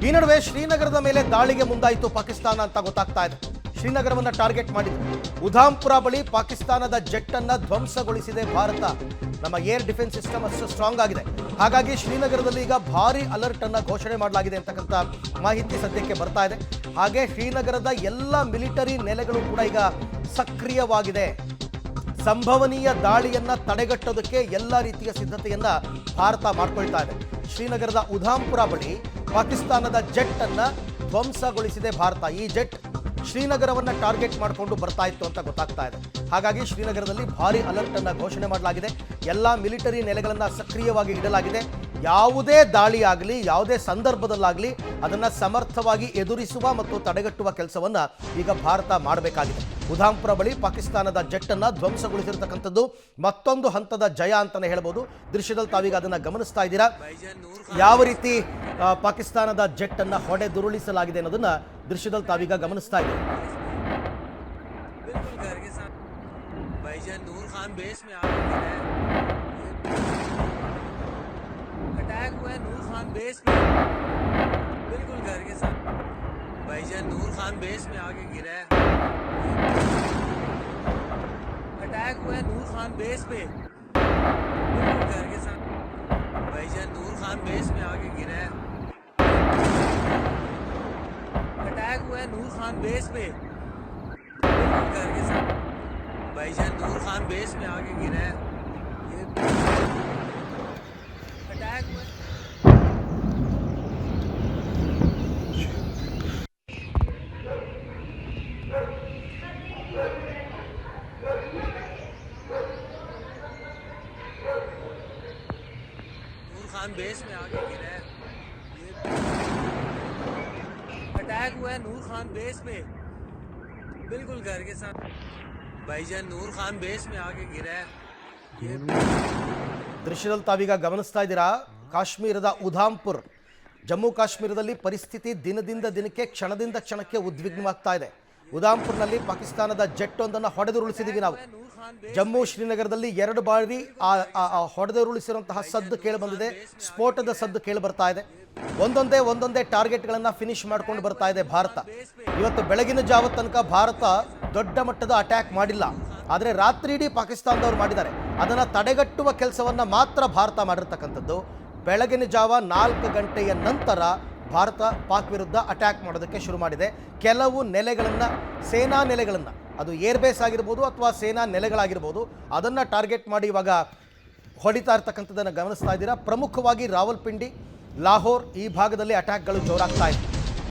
ಈ ನಡುವೆ ಶ್ರೀನಗರದ ಮೇಲೆ ದಾಳಿಗೆ ಮುಂದಾಯಿತು ಪಾಕಿಸ್ತಾನ ಅಂತ ಗೊತ್ತಾಗ್ತಾ ಇದೆ. ಶ್ರೀನಗರವನ್ನು ಟಾರ್ಗೆಟ್ ಮಾಡಿದೆ. ಉಧಾಂಪುರ ಬಳಿ ಪಾಕಿಸ್ತಾನದ ಜೆಟ್ ಅನ್ನ ಧ್ವಂಸಗೊಳಿಸಿದೆ ಭಾರತ. ನಮ್ಮ ಏರ್ ಡಿಫೆನ್ಸ್ ಸಿಸ್ಟಮ್ ಅಷ್ಟು ಸ್ಟ್ರಾಂಗ್ ಆಗಿದೆ. ಹಾಗಾಗಿ ಶ್ರೀನಗರದಲ್ಲಿ ಈಗ ಭಾರಿ ಅಲರ್ಟ್ ಅನ್ನ ಘೋಷಣೆ ಮಾಡಲಾಗಿದೆ ಅಂತಕ್ಕಂಥ ಮಾಹಿತಿ ಸದ್ಯಕ್ಕೆ ಬರ್ತಾ ಇದೆ. ಹಾಗೆ ಶ್ರೀನಗರದ ಎಲ್ಲ ಮಿಲಿಟರಿ ನೆಲೆಗಳು ಕೂಡ ಈಗ ಸಕ್ರಿಯವಾಗಿದೆ. ಸಂಭವನೀಯ ದಾಳಿಯನ್ನ ತಡೆಗಟ್ಟೋದಕ್ಕೆ ಎಲ್ಲ ರೀತಿಯ ಸಿದ್ಧತೆಯನ್ನ ಭಾರತ ಮಾಡ್ಕೊಳ್ತಾ ಇದೆ. ಶ್ರೀನಗರದ ಉಧಾಂಪುರ ಬಳಿ ಪಾಕಿಸ್ತಾನದ ಜೆಟ್ ಅನ್ನ ಧ್ವಂಸಗೊಳಿಸಿದೆ ಭಾರತ. ಈ ಜೆಟ್ ಶ್ರೀನಗರವನ್ನು ಟಾರ್ಗೆಟ್ ಮಾಡಿಕೊಂಡು ಬರ್ತಾ ಇತ್ತು ಅಂತ ಗೊತ್ತಾಗ್ತಾ ಇದೆ. ಹಾಗಾಗಿ ಶ್ರೀನಗರದಲ್ಲಿ ಭಾರಿ ಅಲರ್ಟ್ ಅನ್ನ ಘೋಷಣೆ ಮಾಡಲಾಗಿದೆ. ಎಲ್ಲ ಮಿಲಿಟರಿ ನೆಲೆಗಳನ್ನು ಸಕ್ರಿಯವಾಗಿ ಇಡಲಾಗಿದೆ. ಯಾವುದೇ ದಾಳಿ ಆಗಲಿ, ಯಾವುದೇ ಸಂದರ್ಭದಲ್ಲಾಗಲಿ ಅದನ್ನು ಸಮರ್ಥವಾಗಿ ಎದುರಿಸುವ ಮತ್ತು ತಡೆಗಟ್ಟುವ ಕೆಲಸವನ್ನು ಈಗ ಭಾರತ ಮಾಡಬೇಕಾಗಿದೆ. ಉಧಾಂಪುರ ಬಳಿ ಪಾಕಿಸ್ತಾನದ ಜೆಟ್ ಅನ್ನ ಧ್ವಂಸಗೊಳಿಸಿರ್ತಕ್ಕಂಥದ್ದು ಮತ್ತೊಂದು ಹಂತದ ಜಯ ಅಂತಾನೆ ಹೇಳ್ಬೋದು. ದೃಶ್ಯದಲ್ಲಿ ತಾವೀಗ ಅದನ್ನು ಗಮನಿಸ್ತಾ ಇದ್ದೀರಾ. ಯಾವ ರೀತಿ ಪಾಕಿಸ್ತಾನದ ಜೆಟ್ ಅನ್ನ ಹೊಡೆದುರುಳಿಸಲಾಗಿದೆ ಅನ್ನೋದನ್ನ ದೃಶ್ಯದಲ್ಲಿ ತಾವೀಗ ಗಮನಿಸ್ತಾ ಇದ್ದೀರಾ. अटैक हुआ है नूर खान बेस पे, बिल्कुल घर के साथ। भाईजान नूर खान बेस में आके गिरा है। अटैक हुआ है नूर खान बेस पे, बिल्कुल घर के साथ। भाईजान नूर खान बेस में आके गिरा है। अटैक हुआ है नूर खान बेस पे, बिल्कुल घर के साथ। भाईजान नूर खान बेस में आके गिरा है। ये अटैक हुआ नूर खान बेस में आके गिरा है। ये अटैक हुआ है नूर खान बेस पे, बिल्कुल घर के साथ। भाईजान नूर खान बेस में आके गिरा है। ये ದೃಶ್ಯದಲ್ಲಿ ತಾವೀಗ ಗಮನಿಸ್ತಾ ಇದ್ದೀರಾ. ಕಾಶ್ಮೀರದ ಉಧಾಂಪುರ್, ಜಮ್ಮು ಕಾಶ್ಮೀರದಲ್ಲಿ ಪರಿಸ್ಥಿತಿ ದಿನದಿಂದ ದಿನಕ್ಕೆ, ಕ್ಷಣದಿಂದ ಕ್ಷಣಕ್ಕೆ ಉದ್ವಿಗ್ನವಾಗ್ತಾ ಇದೆ. ಉಧಾಂಪುರ್ನಲ್ಲಿ ಪಾಕಿಸ್ತಾನದ ಜೆಟ್ ಒಂದನ್ನು ಹೊಡೆದುರುಳಿಸಿದ್ದೀವಿ ನಾವು. ಜಮ್ಮು ಶ್ರೀನಗರದಲ್ಲಿ 2 ಬಾರಿ ಹೊಡೆದುರುಳಿಸಿರುವಂತಹ ಸದ್ದು ಕೇಳಿ ಬಂದಿದೆ. ಸ್ಫೋಟದ ಸದ್ದು ಕೇಳಿ ಬರ್ತಾ ಇದೆ. ಒಂದೊಂದೇ ಟಾರ್ಗೆಟ್ಗಳನ್ನು ಫಿನಿಶ್ ಮಾಡ್ಕೊಂಡು ಬರ್ತಾ ಇದೆ ಭಾರತ. ಇವತ್ತು ಬೆಳಗಿನ ಜಾವ ತನಕ ಭಾರತ ದೊಡ್ಡ ಮಟ್ಟದ ಅಟ್ಯಾಕ್ ಮಾಡಿಲ್ಲ, ಆದರೆ ರಾತ್ರಿ ಇಡೀ ಪಾಕಿಸ್ತಾನದವ್ರು ಮಾಡಿದ್ದಾರೆ. ಅದನ್ನು ತಡೆಗಟ್ಟುವ ಕೆಲಸವನ್ನು ಮಾತ್ರ ಭಾರತ ಮಾಡಿರ್ತಕ್ಕಂಥದ್ದು. ಬೆಳಗಿನ ಜಾವ 4 ಗಂಟೆಯ ನಂತರ ಭಾರತ ಪಾಕ್ ವಿರುದ್ಧ ಅಟ್ಯಾಕ್ ಮಾಡೋದಕ್ಕೆ ಶುರು ಮಾಡಿದೆ. ಕೆಲವು ನೆಲೆಗಳನ್ನು, ಸೇನಾ ನೆಲೆಗಳನ್ನು, ಅದು ಏರ್ಬೇಸ್ ಆಗಿರ್ಬೋದು ಅಥವಾ ಸೇನಾ ನೆಲೆಗಳಾಗಿರ್ಬೋದು, ಅದನ್ನು ಟಾರ್ಗೆಟ್ ಮಾಡಿ ಇವಾಗ ಹೊಡಿತಾ ಇರ್ತಕ್ಕಂಥದ್ದನ್ನು ಗಮನಿಸ್ತಾ ಇದ್ದೀರಾ. ಪ್ರಮುಖವಾಗಿ ರಾವಲ್ಪಿಂಡಿ, ಲಾಹೋರ್ ಈ ಭಾಗದಲ್ಲಿ ಅಟ್ಯಾಕ್ಗಳು ಜೋರಾಗ್ತಾ ಇದೆ.